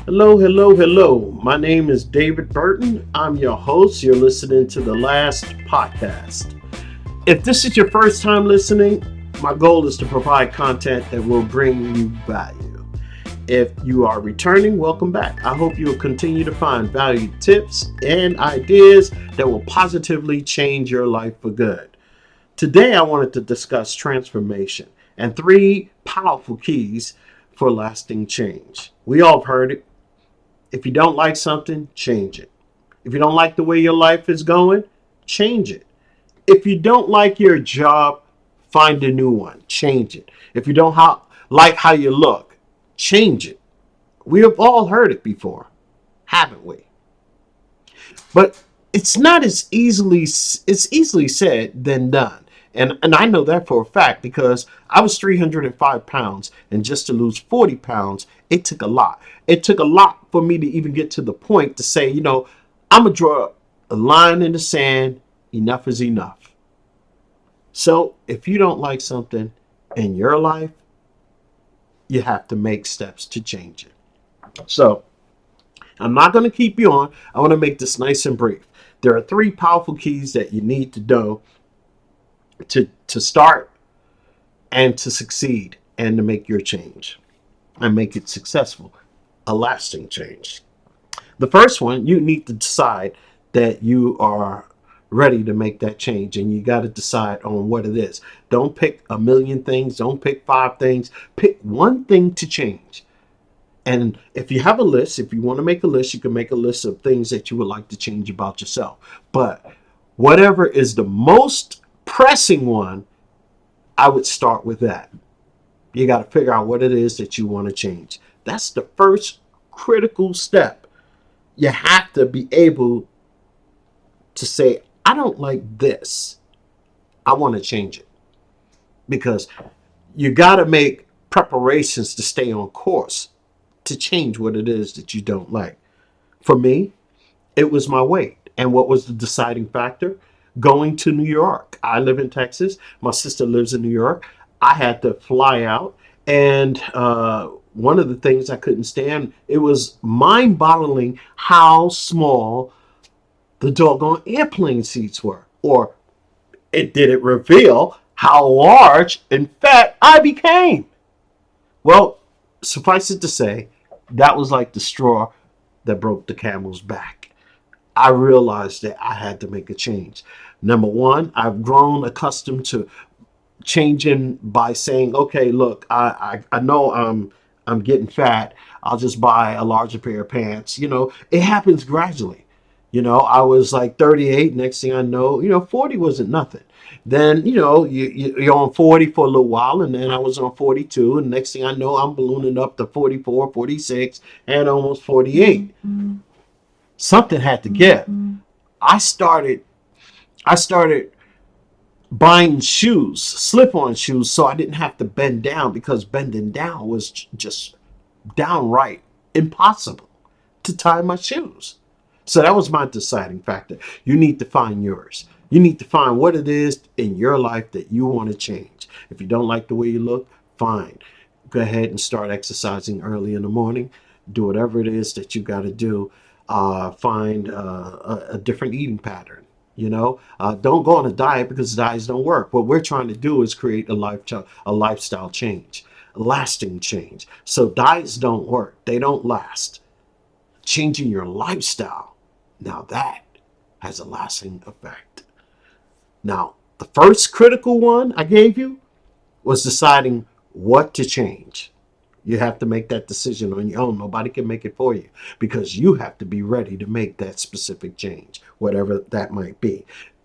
Hello, hello, hello. My name is David Burton. I'm your host. You're listening to the last podcast. If this is your first time listening, my goal is to provide content that will bring you value. If you are returning, welcome back. I hope you will continue to find valued tips and ideas that will positively change your life for good. Today, I wanted to discuss transformation and three powerful keys for lasting change. We all have heard it. If you don't like something, change it. If you don't like the way your life is going, change it. If you don't like your job, find a new one, change it. If you don't like how you look, change it. We have all heard it before, haven't we? But it's not as easily said than done. And I know that for a fact because I was 305 pounds, and just to lose 40 pounds, it took a lot. It took a lot for me to even get to the point to say, I'm going to draw a line in the sand. Enough is enough. So if you don't like something in your life, you have to make steps to change it. So I'm not going to keep you on. I want to make this nice and brief. There are three powerful keys that you need to know to start and to succeed and to make your change and make it successful, a lasting change. The first one, you need to decide that you are ready to make that change, and you got to decide on what it is. Don't pick a million things, don't pick five things, pick one thing to change. And if you have a list, if you want to make a list, you can make a list of things that you would like to change about yourself. But whatever is the most pressing one, I would start with that. You got to figure out what it is that you want to change. That's the first critical step. You have to be able to say, I don't like this. I want to change it. Because you got to make preparations to stay on course to change what it is that you don't like. For me, it was my weight. And what was the deciding factor? Going to New York. I live in Texas. My sister lives in New York. I had to fly out. And one of the things I couldn't stand, it was mind boggling how small the doggone airplane seats were. Or it didn't reveal how large, in fact, I became. Well, suffice it to say, that was like the straw that broke the camel's back. I realized that I had to make a change. Number one, I've grown accustomed to changing by saying, okay, look, I know I'm getting fat. I'll just buy a larger pair of pants. It happens gradually. I was like 38. Next thing I know, 40 wasn't nothing. Then, you're on 40 for a little while, and then I was on 42. And next thing I know, I'm ballooning up to 44, 46, and almost 48. Something had to give. I started I started buying shoes, slip-on shoes, so I didn't have to bend down because bending down was just downright impossible to tie my shoes. So that was my deciding factor. You need to find yours. You need to find what it is in your life that you want to change. If you don't like the way you look, fine. Go ahead and start exercising early in the morning. Do whatever it is that you got to do. Find a different eating pattern. Don't go on a diet because diets don't work. What we're trying to do is create a lifestyle change, a lasting change. So diets don't work. They don't last. Changing your lifestyle, now that has a lasting effect. Now, the first critical one I gave you was deciding what to change. You have to make that decision on your own. Nobody can make it for you because you have to be ready to make that specific change, whatever that might be.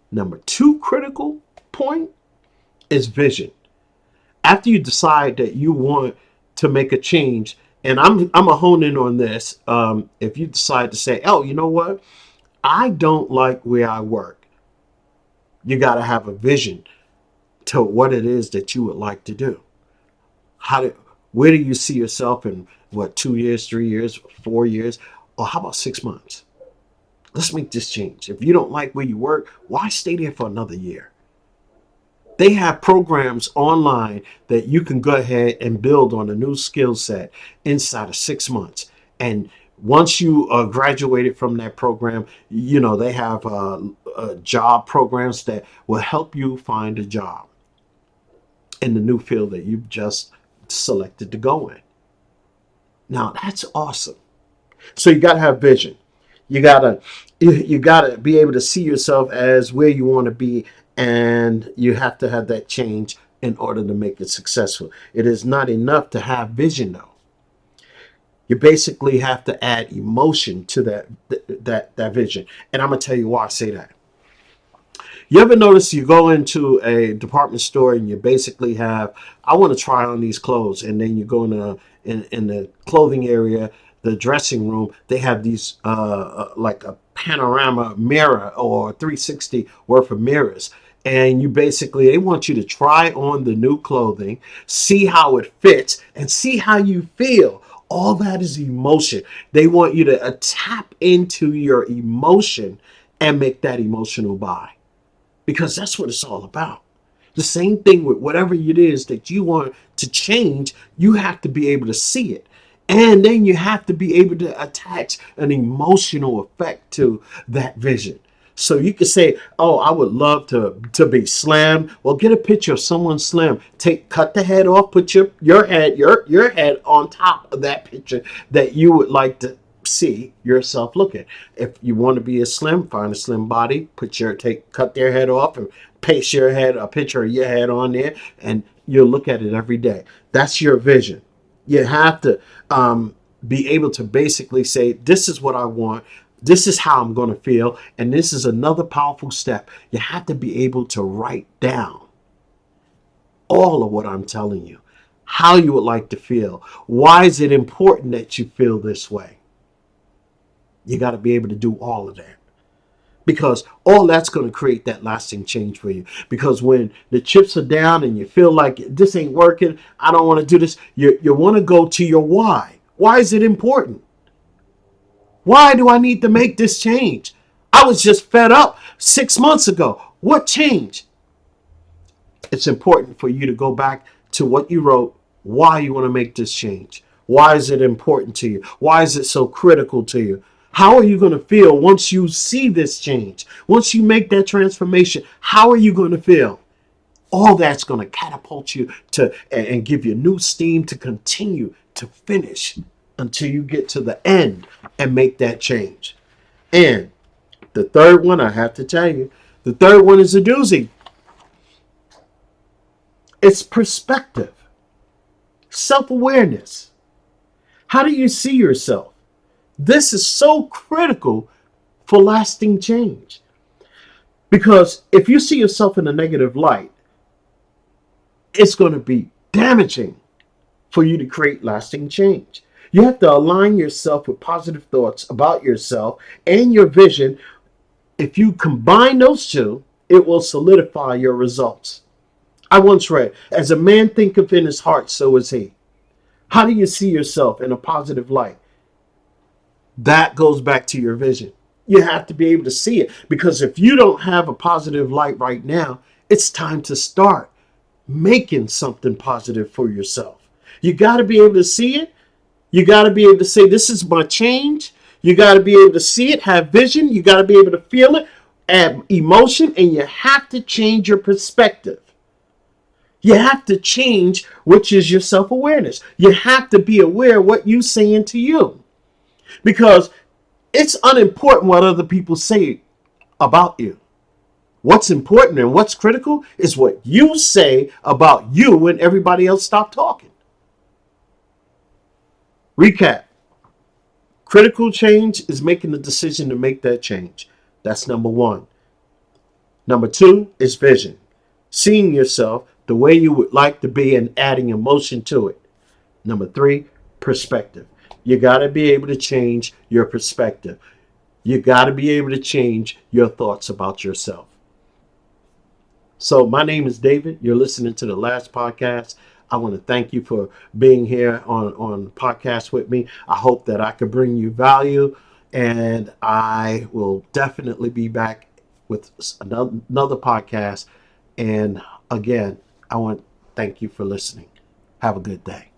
Number two critical point is vision. After you decide that you want to make a change, and I'm a hone in on this. If you decide to say, oh, you know what? I don't like where I work. You got to have a vision to what it is that you would like to do. Where do you see yourself in 2 years, 3 years, 4 years, or how about 6 months? Let's make this change. If you don't like where you work, why stay there for another year? They have programs online that you can go ahead and build on a new skill set inside of 6 months. And Once you graduated from that program, they have job programs that will help you find a job in the new field that you've just selected to go in. Now that's awesome. So you got to have vision. You got to be able to see yourself as where you want to be, and you have to have that change in order to make it successful. It is not enough to have vision though. You basically have to add emotion to that vision. And I'm going to tell you why I say that. You ever notice you go into a department store and you basically have, I want to try on these clothes, and then you go in the clothing area, the dressing room, they have these like a panorama mirror or 360 worth of mirrors. And they want you to try on the new clothing, see how it fits, and see how you feel. All that is emotion. They want you to tap into your emotion and make that emotional buy, because that's what it's all about. The same thing with whatever it is that you want to change, you have to be able to see it. And then you have to be able to attach an emotional effect to that vision. So you could say, "Oh, I would love to be slim." Well, get a picture of someone slim. Cut the head off. Put your head on top of that picture that you would like to see yourself looking. If you want to be a slim, find a slim body. Cut their head off and paste a picture of your head on there, and you'll look at it every day. That's your vision. You have to be able to basically say, "This is what I want. This is how I'm going to feel." And this is another powerful step. You have to be able to write down all of what I'm telling you, how you would like to feel. Why is it important that you feel this way? You got to be able to do all of that, because all that's going to create that lasting change for you. Because when the chips are down and you feel like this ain't working, I don't want to do this, you want to go to your why. Why is it important? Why do I need to make this change? I was just fed up 6 months ago. What changed? It's important for you to go back to what you wrote, why you want to make this change. Why is it important to you? Why is it so critical to you? How are you going to feel once you see this change? Once you make that transformation, how are you going to feel? All that's going to catapult you and give you new steam to continue to finish until you get to the end and make that change. And the third one, I have to tell you, the third one is a doozy. It's perspective, self-awareness. How do you see yourself? This is so critical for lasting change. Because if you see yourself in a negative light, it's going to be damaging for you to create lasting change. You have to align yourself with positive thoughts about yourself and your vision. If you combine those two, it will solidify your results. I once read, "As a man thinketh in his heart, so is he." How do you see yourself in a positive light? That goes back to your vision. You have to be able to see it, because if you don't have a positive light right now, it's time to start making something positive for yourself. You got to be able to see it. You got to be able to say, "This is my change." You got to be able to see it, have vision. You got to be able to feel it, add emotion, and you have to change your perspective. You have to change, which is your self-awareness. You have to be aware of what you're saying to you, because it's unimportant what other people say about you. What's important and what's critical is what you say about you when everybody else stopped talking. Recap. Critical change is making the decision to make that change. That's number one. Number two is vision. Seeing yourself the way you would like to be and adding emotion to it. Number three, perspective. You got to be able to change your perspective. You got to be able to change your thoughts about yourself. So my name is David. You're listening to the last podcast. I want to thank you for being here on the podcast with me. I hope that I could bring you value, and I will definitely be back with another podcast. And again, I want to thank you for listening. Have a good day.